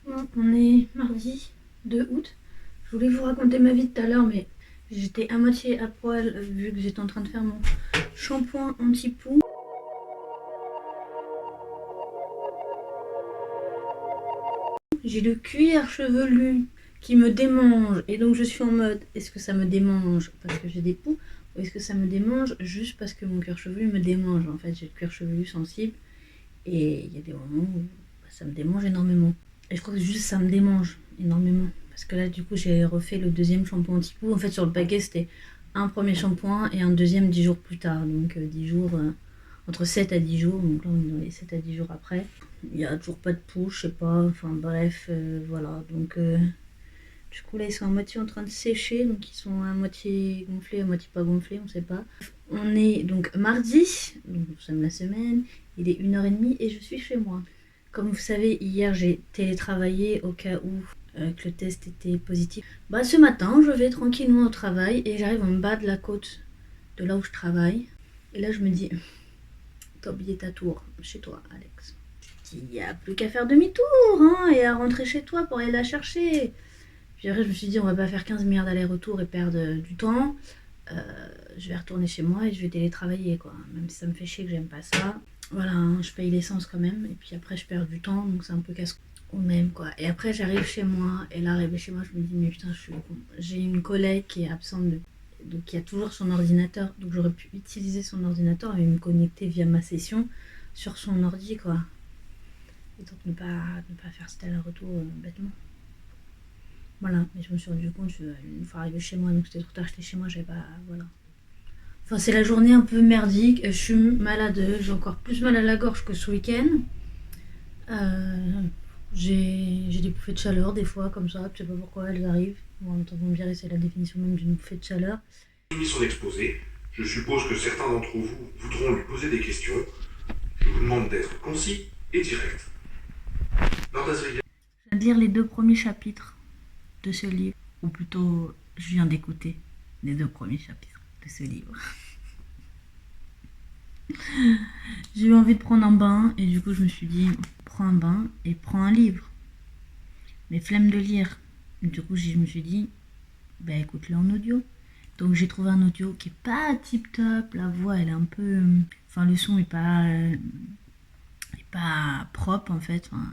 Bon, on est mardi 2 août. Je voulais vous raconter ma vie tout à l'heure, mais j'étais à moitié à poil vu que j'étais en train de faire mon shampoing anti-poux. J'ai le cuir chevelu qui me démange et donc je suis en mode est-ce que ça me démange parce que j'ai des poux ou est-ce que ça me démange juste parce que mon cuir chevelu me démange. En fait, j'ai le cuir chevelu sensible et il y a des moments où ça me démange énormément. Et je crois que juste ça me démange énormément. Parce que là, du coup, j'ai refait le deuxième shampoing anti-poux. En fait, sur le paquet, c'était un premier shampoing et un deuxième 10 jours plus tard. Donc 10 jours, entre 7 à 10 jours. Donc là, on est dans les 7 à 10 jours après. Il n'y a toujours pas de poux, je sais pas. Enfin bref, voilà. Donc du coup, là, ils sont à moitié en train de sécher. Donc ils sont à moitié gonflés, à moitié pas gonflés, on sait pas. On est donc mardi, donc nous sommes la semaine. Il est 1h30 et je suis chez moi. Comme vous savez, hier j'ai télétravaillé au cas où que le test était positif. Bah ce matin, je vais tranquillement au travail et j'arrive en bas de la côte de là où je travaille. Et là je me dis, t'as oublié ta tour chez toi, Alex. Il n'y a plus qu'à faire demi-tour hein, et à rentrer chez toi pour aller la chercher. Puis après je me suis dit, on va pas faire 15 milliards d'allers-retours et perdre du temps. Je vais retourner chez moi et je vais télétravailler quoi. Même si ça me fait chier que j'aime pas ça. Voilà, hein, je paye l'essence quand même. Et puis après je perds du temps donc c'est un peu casse ou même quoi. Et après j'arrive chez moi et là arrivé chez moi je me dis mais putain je suis con. J'ai une collègue qui est absente donc qui a toujours son ordinateur. Donc j'aurais pu utiliser son ordinateur et me connecter via ma session sur son ordi quoi. Et donc ne pas faire cet aller-retour bêtement. Voilà, mais je me suis rendu compte une fois arrivé chez moi, donc c'était trop tard, j'étais chez moi, j'avais pas. Voilà. Enfin, c'est la journée un peu merdique, je suis malade, j'ai encore plus mal à la gorge que ce week-end. Euh, j'ai des bouffées de chaleur des fois, comme ça, je sais pas pourquoi elles arrivent. Bon, en même temps, vous me direz, c'est la définition même d'une bouffée de chaleur. Fini son exposé, je suppose que certains d'entre vous voudront lui poser des questions. Je vous demande d'être concis et direct. Nordasriel. Je viens de lire les 2 premiers chapitres de ce livre, ou plutôt, je viens d'écouter les 2 premiers chapitres de ce livre. J'ai eu envie de prendre un bain et du coup je me suis dit prends un bain et prends un livre. Mais flemme de lire. Du coup je me suis dit bah écoute-le en audio. Donc j'ai trouvé un audio qui est pas tip top, la voix elle est un peu, enfin le son est pas propre en fait. Enfin,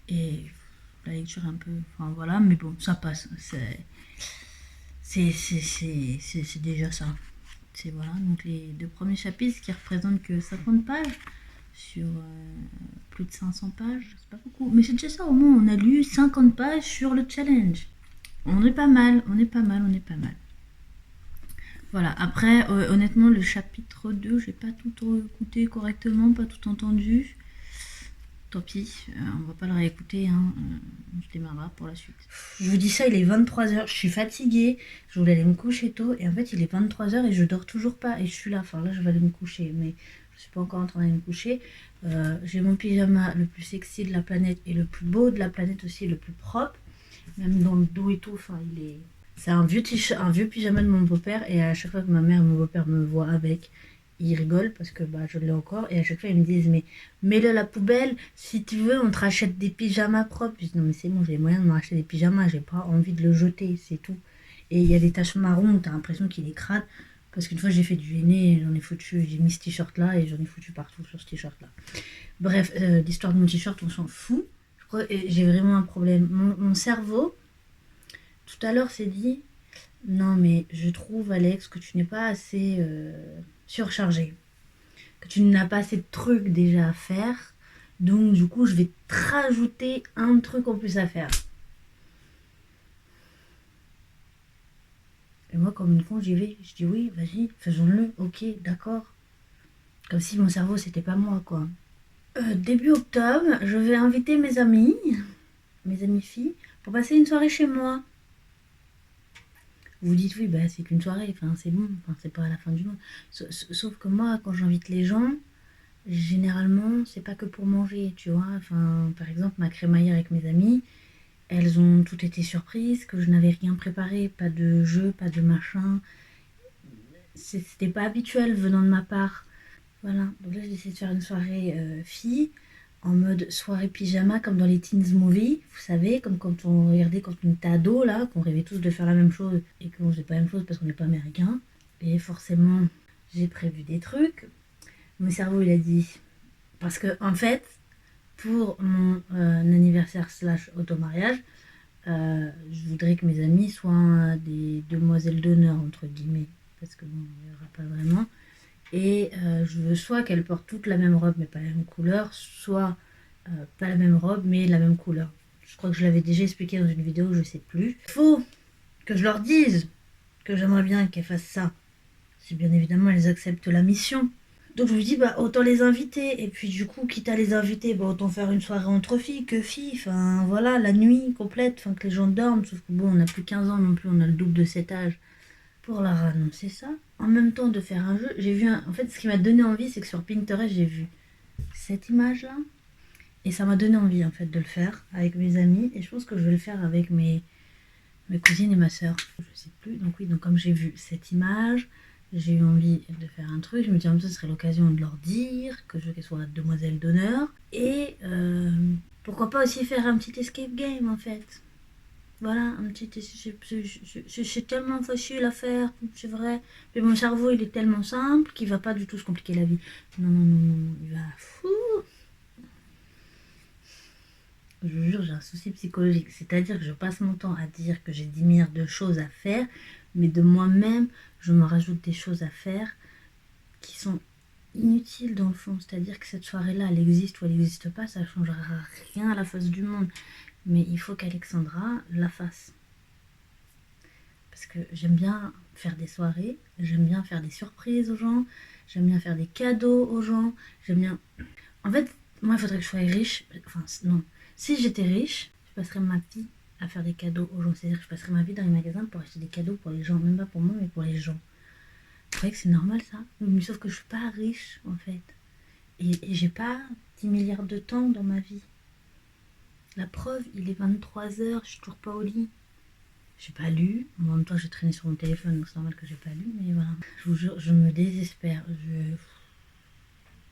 et la lecture un peu, enfin voilà, mais bon ça passe. C'est déjà ça. C'est voilà, donc les 2 premiers chapitres qui représentent que 50 pages sur plus de 500 pages, c'est pas beaucoup. Mais c'est déjà ça, au moins on a lu 50 pages sur le challenge. On est pas mal, on est pas mal, on est pas mal. Voilà, après honnêtement le chapitre 2, j'ai pas tout écouté correctement, pas tout entendu. Tant pis, on va pas le réécouter, hein. On se démarrera pour la suite. Je vous dis ça, il est 23h, je suis fatiguée, je voulais aller me coucher tôt, et en fait il est 23h et je dors toujours pas, et je suis là, enfin là je vais aller me coucher, mais je suis pas encore en train d'aller me coucher. J'ai mon pyjama le plus sexy de la planète, et le plus beau de la planète aussi, le plus propre, même dans le dos et tout, enfin il est... C'est un vieux t-shirt, un vieux pyjama de mon beau-père, et à chaque fois que ma mère et mon beau-père me voient avec, ils rigolent parce que bah, je l'ai encore, et à chaque fois ils me disent mais mets-le à la poubelle, si tu veux on te rachète des pyjamas propres. Je dis non mais c'est bon, j'ai les moyens de me racheter des pyjamas, j'ai pas envie de le jeter, c'est tout. Et il y a des taches marron, t'as l'impression qu'il est crade, parce qu'une fois j'ai fait du henné, j'en ai foutu, j'ai mis ce t-shirt là et j'en ai foutu partout sur ce t-shirt là. Bref, l'histoire de mon t-shirt on s'en fout. Je crois que j'ai vraiment un problème. Mon cerveau, tout à l'heure, s'est dit non mais je trouve Alex que tu n'es pas assez surchargé, que tu n'as pas assez de trucs déjà à faire. Donc du coup, je vais te rajouter un truc en plus à faire. Et moi, comme une con, j'y vais. Je dis oui, vas-y, faisons-le. Ok, d'accord. Comme si mon cerveau, c'était pas moi, quoi. Début octobre, je vais inviter mes amis filles, pour passer une soirée chez moi. Vous dites oui, bah c'est qu'une soirée, enfin c'est bon, enfin, c'est pas à la fin du monde. Sauf que moi, quand j'invite les gens, généralement, c'est pas que pour manger, tu vois. Enfin, par exemple, ma crémaillère avec mes amis, elles ont toutes été surprises, que je n'avais rien préparé, pas de jeu, pas de machin. C'était pas habituel venant de ma part. Voilà, donc là j'ai décidé de faire une soirée fille. en mode soirée pyjama comme dans les teens movies, vous savez, comme quand on regardait quand on était ado là, qu'on rêvait tous de faire la même chose et qu'on faisait pas la même chose parce qu'on n'est pas américain. Et forcément, j'ai prévu des trucs. Mon cerveau il a dit, parce que en fait, pour mon anniversaire / auto-mariage, je voudrais que mes amis soient des demoiselles d'honneur entre guillemets, parce que bon, il n'y aura pas vraiment. Et je veux soit qu'elles portent toutes la même robe mais pas la même couleur, soit pas la même robe mais la même couleur. Je crois que je l'avais déjà expliqué dans une vidéo, je sais plus. Il faut que je leur dise que j'aimerais bien qu'elles fassent ça, si bien évidemment elles acceptent la mission. Donc je me dis bah autant les inviter, et puis du coup quitte à les inviter, bah autant faire une soirée entre filles que filles, enfin voilà, la nuit complète, enfin que les gens dorment, sauf que bon on n'a plus 15 ans non plus, on a le double de cet âge. Pour leur annoncer ça, en même temps de faire un jeu, j'ai vu en fait ce qui m'a donné envie c'est que sur Pinterest j'ai vu cette image là, et ça m'a donné envie en fait de le faire avec mes amis, et je pense que je vais le faire avec mes cousines et ma soeur, je sais plus. Donc oui, donc comme j'ai vu cette image, j'ai eu envie de faire un truc, je me dis en même temps ce serait l'occasion de leur dire que je veux qu'elles soient demoiselles d'honneur, et pourquoi pas aussi faire un petit escape game en fait. Voilà, un petit. C'est tellement facile à faire, c'est vrai. Mais mon cerveau, il est tellement simple qu'il va pas du tout se compliquer la vie. Non, non, non, non, il va fou. Je vous jure, j'ai un souci psychologique. C'est-à-dire que je passe mon temps à dire que j'ai 10 milliards de choses à faire, mais de moi-même, je me rajoute des choses à faire qui sont inutiles dans le fond. C'est-à-dire que cette soirée-là, elle existe ou elle n'existe pas, ça ne changera rien à la face du monde. Mais il faut qu'Alexandra la fasse. Parce que j'aime bien faire des soirées, j'aime bien faire des surprises aux gens, j'aime bien faire des cadeaux aux gens, j'aime bien... En fait, moi, il faudrait que je sois riche. Enfin, non. Si j'étais riche, je passerais ma vie à faire des cadeaux aux gens. C'est-à-dire que je passerais ma vie dans les magasins pour acheter des cadeaux pour les gens. Même pas pour moi, mais pour les gens. Vous croyez que c'est normal, ça? Mais sauf que je suis pas riche, en fait. Et j'ai pas 10 milliards de temps dans ma vie. La preuve, il est 23h, je suis toujours pas au lit. J'ai pas lu, moi en même temps j'ai traîné sur mon téléphone donc c'est normal que j'ai pas lu, mais voilà. Je vous jure, je me désespère,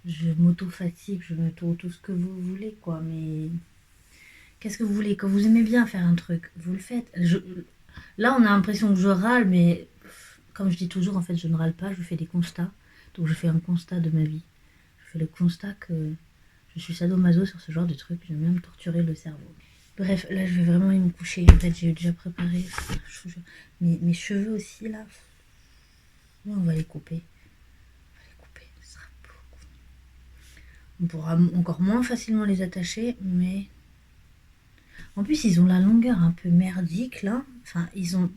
je m'auto-fatigue, je m'auto tout ce que vous voulez quoi, mais qu'est-ce que vous voulez? Quand vous aimez bien faire un truc, vous le faites. Là on a l'impression que je râle, mais comme je dis toujours, en fait je ne râle pas, je fais des constats. Donc je fais un constat de ma vie. Je fais le constat que je suis sadomaso sur ce genre de truc, j'aime bien me torturer le cerveau. Bref, là je vais vraiment aller me coucher. En fait, j'ai déjà préparé mes cheveux aussi là. On va les couper. On va les couper. Ce sera beaucoup. On pourra encore moins facilement les attacher, mais en plus ils ont la longueur un peu merdique là. Enfin, ils sont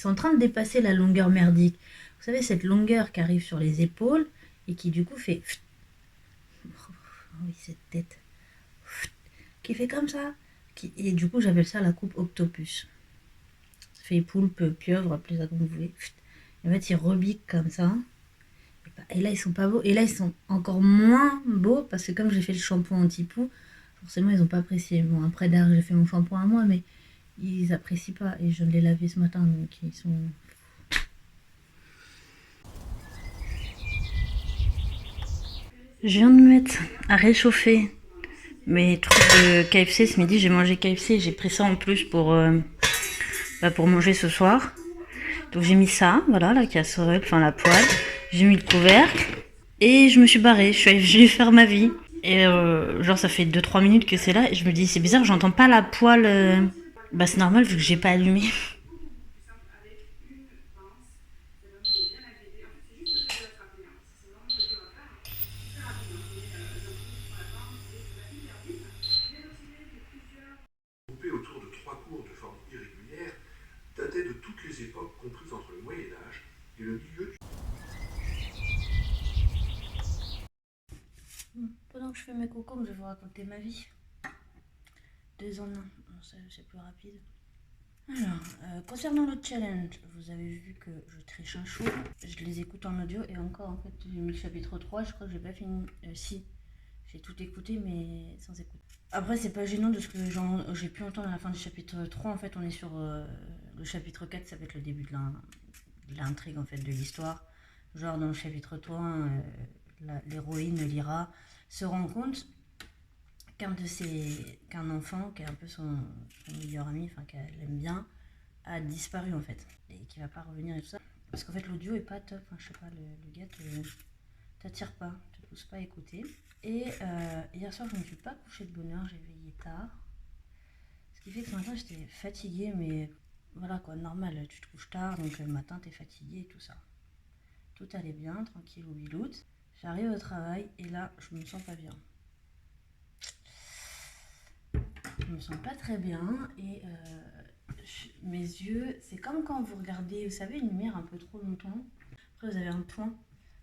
en train de dépasser la longueur merdique. Vous savez, cette longueur qui arrive sur les épaules et qui du coup fait. Oh oui, cette tête. Qui fait comme ça. Et du coup, j'appelle ça la coupe octopus. Ça fait poulpe, pieuvre, appelez ça comme vous voulez. Et en fait, ils rebiquent comme ça. Et là, ils sont pas beaux. Et là, ils sont encore moins beaux parce que comme j'ai fait le shampoing anti-poux, forcément, ils ont pas apprécié. Bon, après, d'ailleurs, j'ai fait mon shampoing à moi, mais ils apprécient pas. Et je l'ai lavé ce matin, donc ils sont... Je viens de me mettre à réchauffer mes trucs de KFC ce midi. J'ai mangé KFC, j'ai pris ça en plus pour manger ce soir. Donc j'ai mis ça, voilà, la casserole, enfin la poêle. J'ai mis le couvercle et je me suis barrée. Je vais faire ma vie. Et genre ça fait 2-3 minutes que c'est là et je me dis c'est bizarre, j'entends pas la poêle. Bah c'est normal vu que j'ai pas allumé. Groupés autour de trois cours de forme irrégulière, dataient de toutes les époques comprises entre le Moyen Âge et le milieu du... Pendant que je fais mes cocos, je vais vous raconter ma vie. 2 en 1, c'est plus rapide. Alors, concernant le challenge, vous avez vu que je triche un chou. Je les écoute en audio et encore en fait j'ai mis le chapitre 3, je crois que j'ai pas fini. Si, j'ai tout écouté mais sans écoute. Après c'est pas gênant de ce que j'ai pu entendre à la fin du chapitre 3. En fait on est sur le chapitre 4, ça va être le début de l'intrigue en fait de l'histoire. Genre dans le chapitre 3, l'héroïne Lyra se rend compte qu'un enfant, qui est un peu son meilleur ami, enfin qu'elle aime bien, a disparu en fait, et qui va pas revenir et tout ça. Parce qu'en fait l'audio est pas top, enfin, je sais pas, le gars t'attire pas, te pousse pas à écouter. Et hier soir je me suis pas couchée de bonne heure, j'ai veillé tard. Ce qui fait que ce matin j'étais fatiguée, mais voilà quoi, normal, tu te couches tard, donc le matin t'es fatiguée et tout ça. Tout allait bien, tranquille ou biloute. J'arrive au travail et là je me sens pas bien. Je me sens pas très bien et mes yeux, c'est comme quand vous regardez, vous savez, une lumière un peu trop longtemps. Après vous avez un point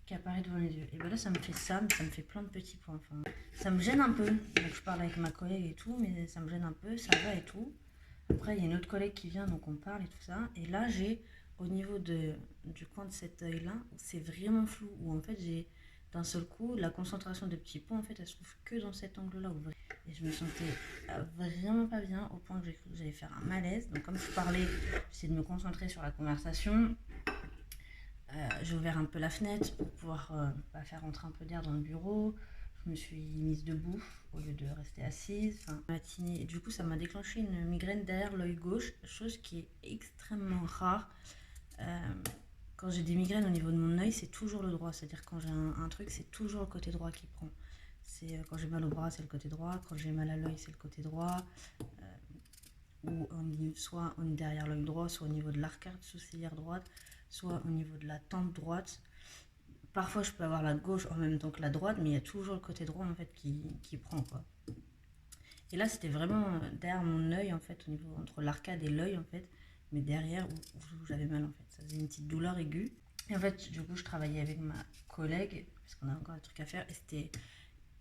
qui apparaît devant les yeux. Et ben là ça me fait ça, mais ça me fait plein de petits points. Enfin, ça me gêne un peu. Donc je parle avec ma collègue et tout, mais ça me gêne un peu, ça va et tout. Après il y a une autre collègue qui vient, donc on parle et tout ça. Et là j'ai, au niveau du coin de cet œil-là, c'est vraiment flou. Où en fait j'ai, d'un seul coup, la concentration de petits points, en fait, elle se trouve que dans cet angle-là. Et je me sentais vraiment pas bien, au point que j'ai cru que j'allais faire un malaise. Donc comme je parlais, j'essayais de me concentrer sur la conversation. J'ai ouvert un peu la fenêtre pour pouvoir faire rentrer un peu d'air dans le bureau. Je me suis mise debout au lieu de rester assise. Enfin, matinée. Et du coup, ça m'a déclenché une migraine derrière l'œil gauche, chose qui est extrêmement rare. Quand j'ai des migraines au niveau de mon œil, c'est toujours le droit. C'est-à-dire quand j'ai un truc, c'est toujours le côté droit qui prend. C'est quand j'ai mal au bras, c'est le côté droit. Quand j'ai mal à l'œil, c'est le côté droit. Ou soit derrière l'œil droit, soit au niveau de l'arcade sourcilière droite, soit au niveau de la tempe droite. Parfois, je peux avoir la gauche en même temps que la droite, mais il y a toujours le côté droit en fait qui prend quoi. Et là, c'était vraiment derrière mon œil en fait, au niveau entre l'arcade et l'œil en fait, mais derrière où j'avais mal en fait. Ça faisait une petite douleur aiguë. Et en fait, du coup, je travaillais avec ma collègue parce qu'on a encore des trucs à faire.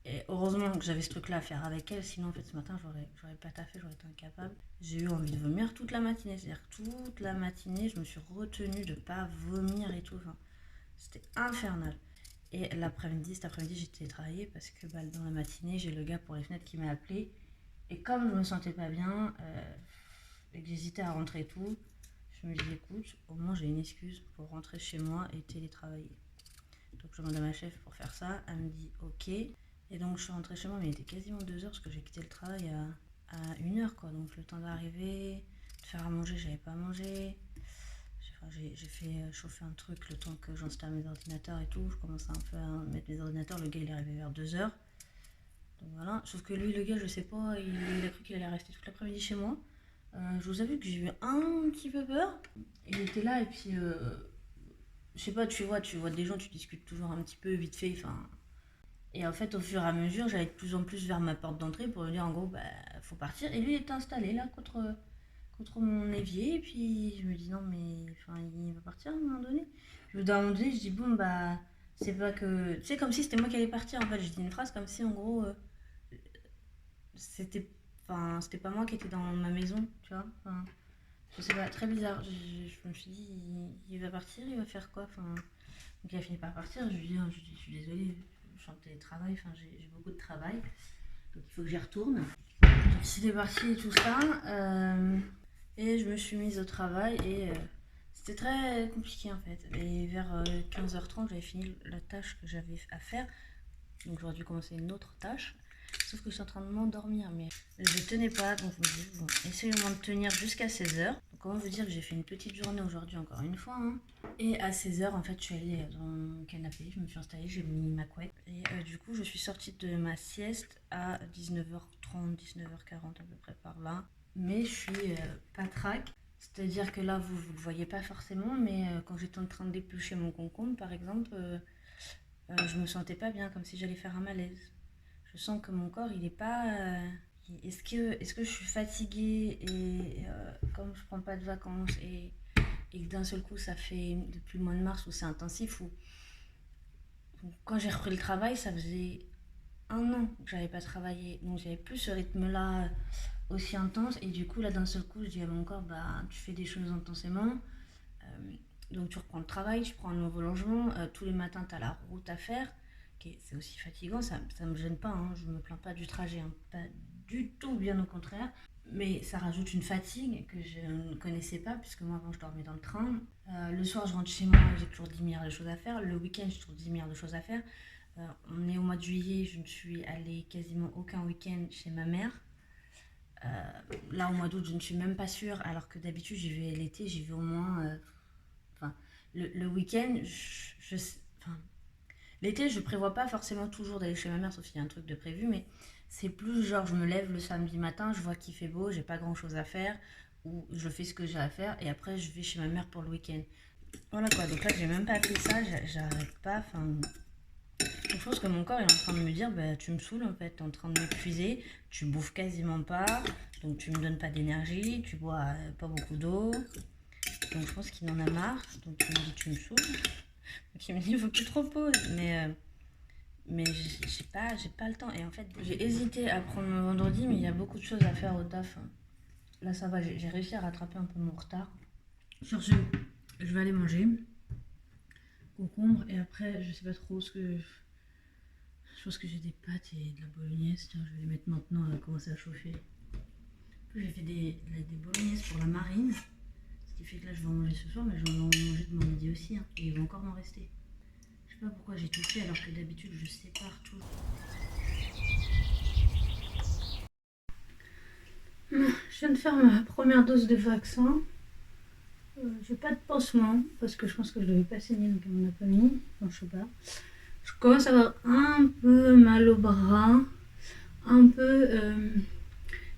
Et heureusement que j'avais ce truc-là à faire avec elle, sinon en fait ce matin j'aurais pas taffé, j'aurais été incapable. J'ai eu envie de vomir toute la matinée, c'est-à-dire que toute la matinée je me suis retenue de pas vomir et tout. Enfin, c'était infernal. Et cet après-midi j'étais travailler parce que dans la matinée j'ai le gars pour les fenêtres qui m'a appelé. Et comme je me sentais pas bien et que j'hésitais à rentrer et tout, je me dis écoute, au moins j'ai une excuse pour rentrer chez moi et télétravailler. Donc je demande à ma chef pour faire ça, elle me dit ok. Et donc je suis rentrée chez moi, mais il était quasiment 2h parce que j'ai quitté le travail à 1h quoi. Donc le temps d'arriver, de faire à manger, j'avais pas mangé. J'ai fait chauffer un truc le temps que j'installe mes ordinateurs et tout. Je commençais un peu à mettre mes ordinateurs. Le gars il est arrivé vers 2h. Donc voilà. Sauf que lui, le gars, je sais pas, il a cru qu'il allait rester toute l'après-midi chez moi. Je vous avoue que j'ai eu un petit peu peur. Il était là et puis je sais pas, tu vois des gens, tu discutes toujours un petit peu vite fait. Enfin. Et en fait, au fur et à mesure, j'allais de plus en plus vers ma porte d'entrée pour lui dire en gros, faut partir. Et lui, il était installé là contre mon évier. Et puis, je me dis non, mais enfin, il va partir à un moment donné. D'un moment donné, je dis bon, c'est pas que. Tu sais, comme si c'était moi qui allais partir. En fait, je dis une phrase comme si en gros, c'était. Enfin, c'était pas moi qui étais dans ma maison, tu vois. Enfin, je sais pas, très bizarre. Je me suis dit, il va partir, il va faire quoi enfin, donc il a fini par partir. Je lui dis, je suis désolée. Je suis en télétravail, enfin j'ai beaucoup de travail, donc il faut que j'y retourne. Donc c'était parti et tout ça, et je me suis mise au travail et c'était très compliqué en fait. Et vers 15h30, j'avais fini la tâche que j'avais à faire, donc j'aurais dû commencer une autre tâche. Sauf que je suis en train de m'endormir, mais je tenais pas, donc je me dis, bon, essayons de tenir jusqu'à 16h. Donc comment vous dire que j'ai fait une petite journée aujourd'hui encore une fois. Hein. Et à 16h, en fait, je suis allée dans mon canapé, je me suis installée, j'ai mis ma couette. Et du coup, je suis sortie de ma sieste à 19h30, 19h40 à peu près par là. Mais je suis patraque. C'est-à-dire que là, vous ne le voyez pas forcément, mais quand j'étais en train d'éplucher mon concombre, par exemple, je me sentais pas bien, comme si j'allais faire un malaise. Je sens que mon corps, il est pas... Est-ce que je suis fatiguée et comme je prends pas de vacances et que d'un seul coup, ça fait depuis le mois de mars où c'est intensif, où quand j'ai repris le travail, ça faisait 1 an que j'avais pas travaillé. Donc j'avais plus ce rythme-là aussi intense. Et du coup, là, d'un seul coup, je dis à mon corps, tu fais des choses intensément. Donc tu reprends le travail, tu prends un nouveau logement. Tous les matins, tu as la route à faire. C'est aussi fatigant, ça me gêne pas, hein, je me plains pas du trajet, hein, pas du tout, bien au contraire. Mais ça rajoute une fatigue que je ne connaissais pas, puisque moi avant je dormais dans le train. Le soir je rentre chez moi, j'ai toujours 10 milliards de choses à faire. Le week-end j'ai toujours 10 milliards de choses à faire. On est au mois de juillet, je ne suis allée quasiment aucun week-end chez ma mère. Là, au mois d'août, je ne suis même pas sûre, alors que d'habitude, j'y vais l'été, j'y vais au moins... Enfin, le week-end, enfin, l'été, je prévois pas forcément toujours d'aller chez ma mère, sauf s'il y a un truc de prévu, mais c'est plus genre, je me lève le samedi matin, je vois qu'il fait beau, j'ai pas grand-chose à faire, ou je fais ce que j'ai à faire, et après, je vais chez ma mère pour le week-end. Voilà quoi, donc là, j'ai même pas fait ça, j'arrête pas, enfin... Je pense que mon corps est en train de me dire bah, tu me saoules en fait, t'es en train de m'épuiser, tu bouffes quasiment pas, donc tu me donnes pas d'énergie, tu bois pas beaucoup d'eau. Donc je pense qu'il en a marre, donc il me dit tu me saoules. Donc il me dit il faut que tu te reposes. Mais j'ai pas le temps. Et en fait, j'ai hésité à prendre mon vendredi, mais il y a beaucoup de choses à faire au taf. Là ça va, j'ai réussi à rattraper un peu mon retard. Sur ce, je vais aller manger. Concombre, et après je sais pas trop ce que... Je pense que j'ai des pâtes et de la bolognaise. Tiens, je vais les mettre maintenant, elle va commencer à chauffer. J'ai fait des bolognaises pour la marine. Ce qui fait que là, je vais en manger ce soir, mais je vais en manger de mon midi aussi. Hein, et il va encore m'en rester. Je sais pas pourquoi j'ai tout fait alors que d'habitude, je sépare tout. Je viens de faire ma première dose de vaccin. J'ai pas de pansement parce que je pense que je devais pas saigner, donc on m'en a pas mis. Enfin, je sais pas. Je commence à avoir un peu mal au bras, un peu...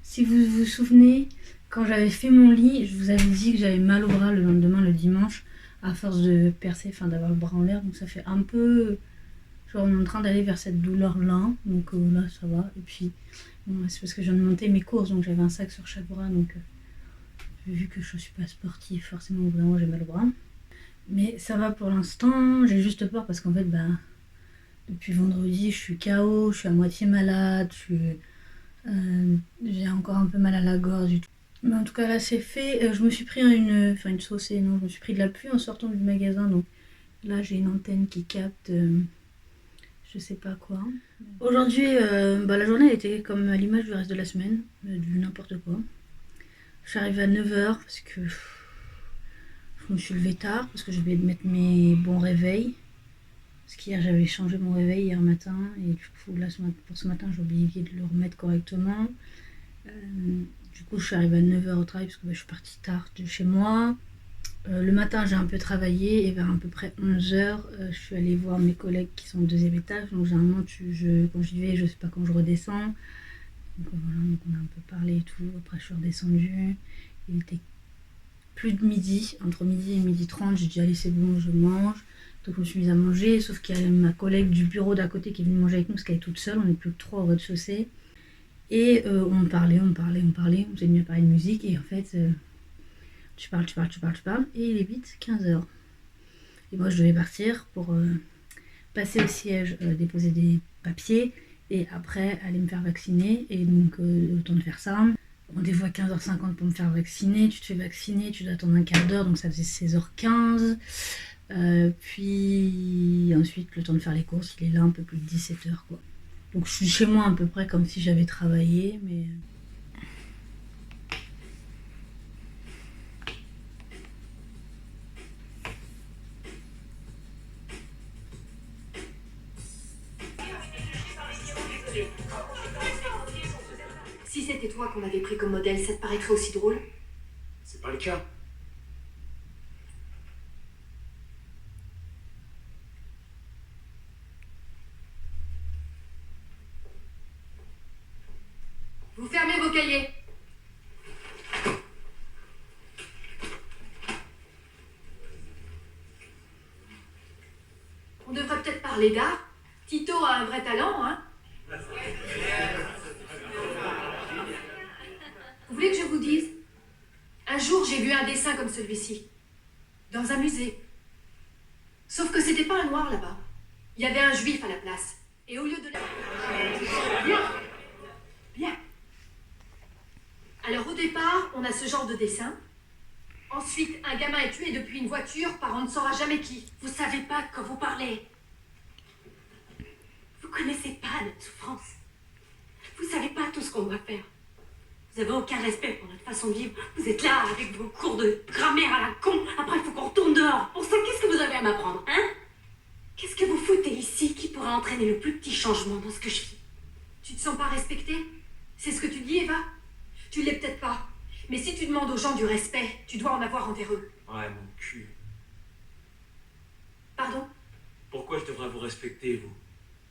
si vous vous souvenez, quand j'avais fait mon lit, je vous avais dit que j'avais mal au bras le lendemain, le dimanche, à force de percer, enfin d'avoir le bras en l'air. Donc ça fait un peu... Genre on est en train d'aller vers cette douleur-là, donc là ça va. Et puis, bon, c'est parce que je viens de monter mes courses, donc j'avais un sac sur chaque bras, donc vu que je suis pas sportive, forcément, vraiment j'ai mal au bras. Mais ça va pour l'instant, j'ai juste peur parce qu'en fait, bah... Depuis vendredi, je suis KO, je suis à moitié malade, j'ai encore un peu mal à la gorge. Mais en tout cas, là, c'est fait. Je me suis pris une saucée, non, je me suis pris de la pluie en sortant du magasin. Donc là, j'ai une antenne qui capte je sais pas quoi. Aujourd'hui, la journée a été comme à l'image du reste de la semaine, du n'importe quoi. Je suis arrivée à 9h parce que je me suis levée tard, parce que je vais mettre mes bons réveils. Parce qu'hier j'avais changé mon réveil hier matin et du coup là pour ce matin j'ai oublié de le remettre correctement. Du coup je suis arrivée à 9h au travail parce que je suis partie tard de chez moi. Le matin j'ai un peu travaillé et vers à peu près 11h je suis allée voir mes collègues qui sont au 2e étage. Donc généralement quand j'y vais je sais pas quand je redescends. Donc voilà, donc on a un peu parlé et tout. Après je suis redescendue. Il était plus de midi, entre midi et midi 30, j'ai dit allez c'est bon je mange. Donc je me suis mise à manger, sauf qu'il y a ma collègue du bureau d'à côté qui est venue manger avec nous parce qu'elle est toute seule, on n'est plus que 3 au rez-de-chaussée. Et on parlait, on s'est mis à parler de musique et en fait, tu parles, et il est vite 15h. Et moi je devais partir pour passer au siège, déposer des papiers et après aller me faire vacciner. Et donc le temps de faire ça, rendez-vous à 15h50 pour me faire vacciner, tu te fais vacciner, tu dois attendre un quart d'heure, donc ça faisait 16h15. Puis ensuite le temps de faire les courses, il est là un peu plus de 17h quoi. Donc je suis chez moi à peu près comme si j'avais travaillé, mais... Si c'était toi qu'on avait pris comme modèle, ça te paraîtrait aussi drôle? C'est pas le cas. Vous fermez vos cahiers. On devrait peut-être parler d'art. Tito a un vrai talent, hein? Vous voulez que je vous dise? Un jour, j'ai vu un dessin comme celui-ci, dans un musée. Sauf que c'était pas un noir là-bas. Il y avait un juif à la place. Et au lieu de... Bien. Bien. Alors au départ, on a ce genre de dessin. Ensuite, un gamin est tué depuis une voiture par on ne saura jamais qui. Vous savez pas de quoi vous parlez. Vous connaissez pas notre souffrance. Vous savez pas tout ce qu'on doit faire. Vous avez aucun respect pour notre façon de vivre. Vous êtes là avec vos cours de grammaire à la con. Après, il faut qu'on retourne dehors. Pour ça, qu'est-ce que vous avez à m'apprendre, hein? Qu'est-ce que vous foutez ici qui pourrait entraîner le plus petit changement dans ce que je vis? Tu te sens pas respectée? C'est ce que tu dis, Eva? Tu l'es peut-être pas. Mais si tu demandes aux gens du respect, tu dois en avoir envers eux. Ouais, mon cul. Pardon? Pourquoi je devrais vous respecter, vous?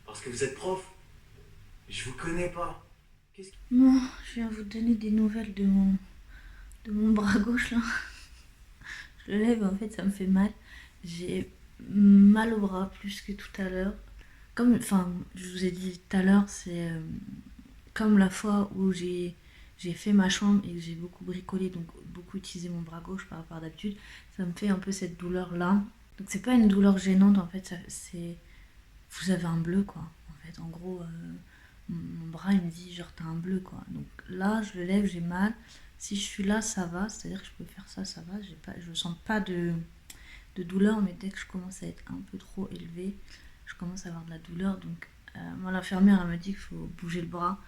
Parce que vous êtes prof? Je vous connais pas. Bon, je viens vous donner des nouvelles de mon bras gauche là. Je le lève, en fait, ça me fait mal. J'ai mal au bras plus que tout à l'heure. Enfin, je vous ai dit tout à l'heure, c'est comme la fois où j'ai fait ma chambre et que j'ai beaucoup bricolé, donc beaucoup utilisé mon bras gauche par rapport à d'habitude. Ça me fait un peu cette douleur là. Donc c'est pas une douleur gênante en fait, c'est vous avez un bleu quoi. En fait, en gros, mon bras il me dit genre t'as un bleu quoi. Donc là, je le lève, j'ai mal. Si je suis là, ça va, c'est-à-dire que je peux faire ça, ça va. Je sens pas de douleur, mais dès que je commence à être un peu trop élevée, je commence à avoir de la douleur. Donc moi, l'infirmière, elle me dit qu'il faut bouger le bras,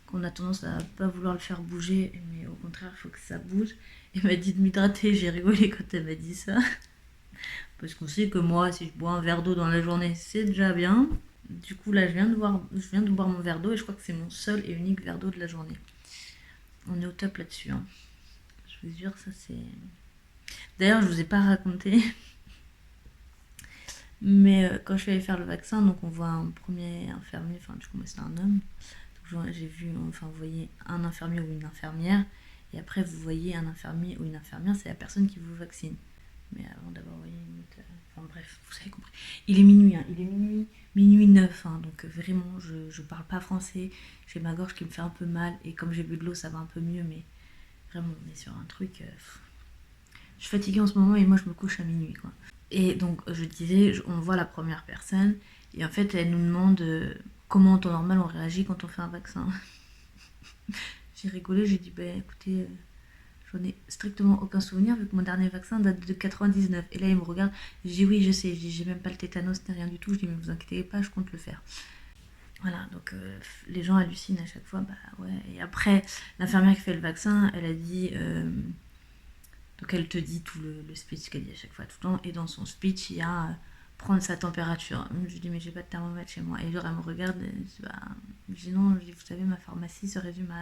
qu'on a tendance à pas vouloir le faire bouger, mais au contraire, il faut que ça bouge. Elle m'a dit de m'hydrater, j'ai rigolé quand elle m'a dit ça. Parce qu'on sait que moi, si je bois un verre d'eau dans la journée, c'est déjà bien. Du coup, là, je viens de boire mon verre d'eau et je crois que c'est mon seul et unique verre d'eau de la journée. On est au top là-dessus. Hein. Je vous jure, ça c'est... D'ailleurs, je vous ai pas raconté. Mais quand je suis allée faire le vaccin, donc on voit un premier infirmier, enfin du coup moi c'était un homme. Donc j'ai vu, enfin vous voyez un infirmier ou une infirmière. Et après vous voyez un infirmier ou une infirmière, c'est la personne qui vous vaccine. Mais avant d'abord, vous voyez, enfin bref, vous avez compris. Il est minuit, hein, il est minuit 9, hein, donc vraiment, je parle pas français, j'ai ma gorge qui me fait un peu mal, et comme j'ai bu de l'eau, ça va un peu mieux, mais vraiment, on est sur un truc... je suis fatiguée en ce moment, et moi, je me couche à minuit, quoi. Et donc, je disais, on voit la première personne, et en fait, elle nous demande comment, en temps normal, on réagit quand on fait un vaccin. J'ai rigolé, j'ai dit, bah écoutez... J'en ai strictement aucun souvenir vu que mon dernier vaccin date de 99. Et là, il me regarde. Je dis oui, je sais. Je dis j'ai même pas le tétanos ni rien du tout. Je dis mais vous inquiétez pas, je compte le faire. Voilà, donc les gens hallucinent à chaque fois. Bah ouais. Et après, l'infirmière qui fait le vaccin, elle a dit. Donc elle te dit tout le speech qu'elle dit à chaque fois, tout le temps. Et dans son speech, il y a prendre sa température. Je lui dis mais j'ai pas de thermomètre chez moi. Et genre elle me regarde. Je dis non. Je dis vous savez ma pharmacie se résume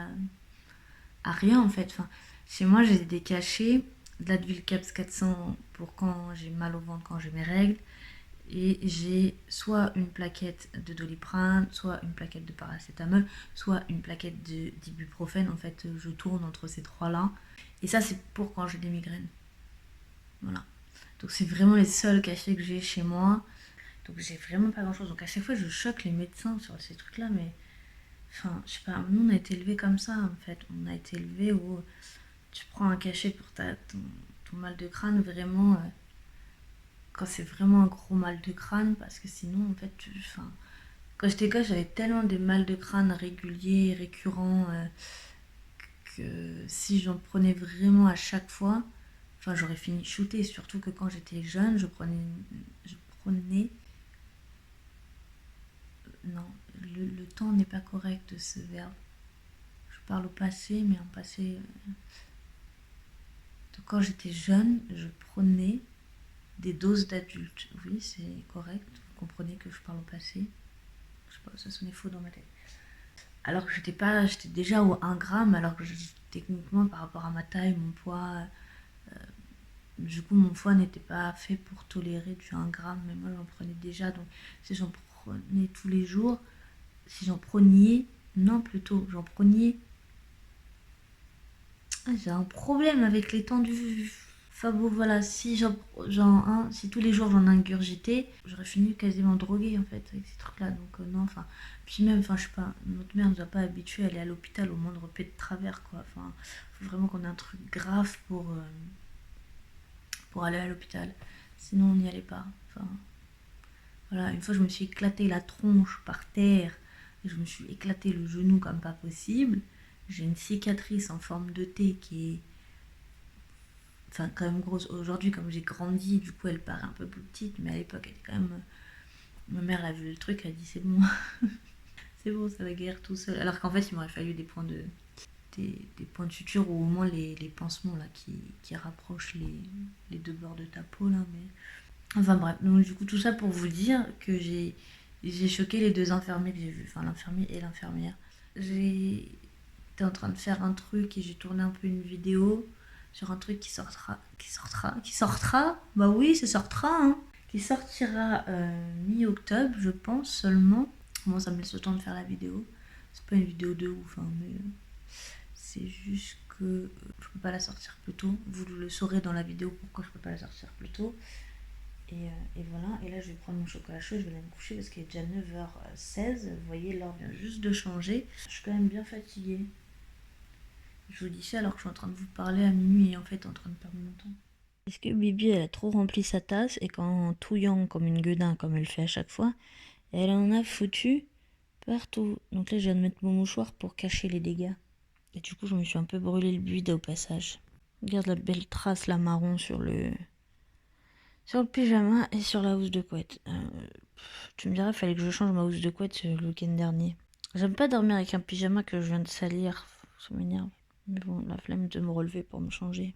à rien en fait. Enfin, chez moi, j'ai des cachets, de l'Advil Caps 400 pour quand j'ai mal au ventre, quand j'ai mes règles. Et j'ai soit une plaquette de Doliprane, soit une plaquette de paracétamol, soit une plaquette d'ibuprofène. En fait, je tourne entre ces trois-là. Et ça, c'est pour quand j'ai des migraines. Voilà. Donc, c'est vraiment les seuls cachets que j'ai chez moi. Donc, j'ai vraiment pas grand-chose. Donc, à chaque fois, je choque les médecins sur ces trucs-là. Mais, enfin, je sais pas, nous, on a été élevés comme ça, en fait. On a été élevés où... Tu prends un cachet pour ton mal de crâne, vraiment, quand c'est vraiment un gros mal de crâne, parce que sinon, en fait, quand j'étais gosse, j'avais tellement des mal de crâne réguliers, récurrents, que si j'en prenais vraiment à chaque fois, enfin, j'aurais fini shooté. Surtout que quand j'étais jeune, je prenais non, le temps n'est pas correct de ce verbe. Je parle au passé, mais en passé... Donc quand j'étais jeune, je prenais des doses d'adultes. Oui, c'est correct. Vous comprenez que je parle au passé. Je sais pas, ça sonnait faux dans ma tête. Alors que j'étais déjà au 1 gramme, alors que techniquement, par rapport à ma taille, mon poids, du coup, mon foie n'était pas fait pour tolérer du 1 gramme, mais moi, j'en prenais déjà. Donc, si j'en prenais tous les jours, j'en prenais... J'ai un problème avec les temps du... Enfin bon, voilà, si si tous les jours j'en ingurgitais, j'aurais fini quasiment droguée en fait avec ces trucs-là. Donc non, enfin, puis même, enfin, je sais pas, notre mère nous a pas habitués à aller à l'hôpital au moindre pet de travers, quoi. Enfin, faut vraiment qu'on ait un truc grave pour aller à l'hôpital. Sinon, on n'y allait pas. Enfin, voilà, une fois, je me suis éclaté la tronche par terre et je me suis éclaté le genou comme pas possible. J'ai une cicatrice en forme de T qui est... Enfin, quand même grosse. Aujourd'hui, comme j'ai grandi, du coup, elle paraît un peu plus petite, mais à l'époque, elle était quand même... Ma mère, elle a vu le truc, elle a dit, c'est bon. C'est bon, ça va guérir tout seul. Alors qu'en fait, il m'aurait fallu des points de suture ou au moins les pansements là, qui rapprochent les deux bords de ta peau, là, mais... Enfin bref, donc du coup tout ça pour vous dire que j'ai choqué les deux infirmiers que j'ai vus, enfin l'infirmier et l'infirmière. J'étais en train de faire un truc et j'ai tourné un peu une vidéo sur un truc qui sortira, bah oui, ça sortira, hein, qui sortira mi-octobre, je pense seulement. Bon, ça me laisse le temps de faire la vidéo. C'est pas une vidéo de ouf, hein, mais c'est juste que je peux pas la sortir plus tôt. Vous le saurez dans la vidéo pourquoi je peux pas la sortir plus tôt. Et voilà, et là je vais prendre mon chocolat chaud, je vais aller me coucher parce qu'il est déjà 9h16. Vous voyez, l'heure vient juste de changer. Je suis quand même bien fatiguée. Je vous dis ça alors que je suis en train de vous parler à minuit et en fait en train de perdre mon temps. Est-ce que Bibi elle a trop rempli sa tasse et qu'en touillant comme une gueudin comme elle fait à chaque fois, elle en a foutu partout. Donc là je viens de mettre mon mouchoir pour cacher les dégâts. Et du coup je me suis un peu brûlé le bide au passage. Regarde la belle trace là marron sur le pyjama et sur la housse de couette. Tu me dirais, il fallait que je change ma housse de couette le week-end dernier. J'aime pas dormir avec un pyjama que je viens de salir. Ça m'énerve. Mais bon, la flemme de me relever pour me changer.